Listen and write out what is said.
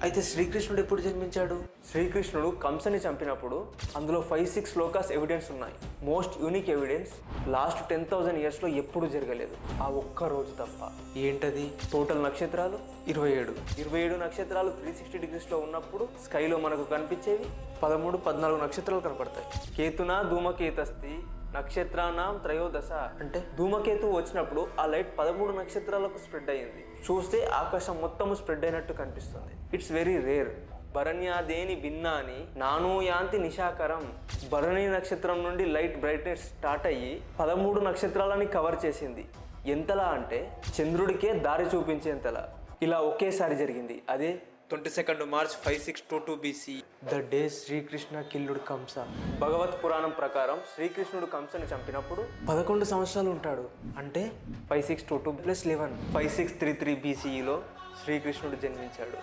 అయితే శ్రీకృష్ణుడు ఎప్పుడు జన్మించాడు? శ్రీకృష్ణుడు కంసని చంపినప్పుడు అందులో 5-6 శ్లోకాస్ ఎవిడెన్స్ ఉన్నాయి. మోస్ట్ యూనిక్ ఎవిడెన్స్ లాస్ట్ 10,000 yearsలో ఎప్పుడు జరగలేదు, ఆ ఒక్క రోజు తప్ప. ఏంటది? టోటల్ నక్షత్రాలు 27 నక్షత్రాలు 360 degreesలో ఉన్నప్పుడు స్కైలో మనకు కనిపించేవి 13-14 నక్షత్రాలు కనపడతాయి. కేతునా ధూమకేతస్తి నక్షత్రానాం త్రయోదశ అంటే ధూమకేతు వచ్చినప్పుడు ఆ లైట్ 13 నక్షత్రాలకు స్ప్రెడ్ అయ్యింది. చూస్తే ఆకాశం మొత్తము స్ప్రెడ్ అయినట్టు కనిపిస్తుంది. It's very rare. భరణ్యాదేని భిన్నాని నానూయాంతి నిశాకరం. భరణి నక్షత్రం నుండి లైట్ బ్రైట్నెస్ స్టార్ట్ అయ్యి 13 నక్షత్రాలని కవర్ చేసింది. ఎంతలా అంటే చంద్రుడికే దారి చూపించేంతలా. ఇలా ఒకేసారి జరిగింది. అదే 22 March 5622 BC, the day Srikrishna killed Kamsa. Bhagavat Purana ప్రకారం శ్రీకృష్ణుడు కంసని చంపినప్పుడు 11 సంవత్సరాలు ఉంటాడు. అంటే 5622 + 11 5633 BCEలో శ్రీకృష్ణుడు జన్మించాడు.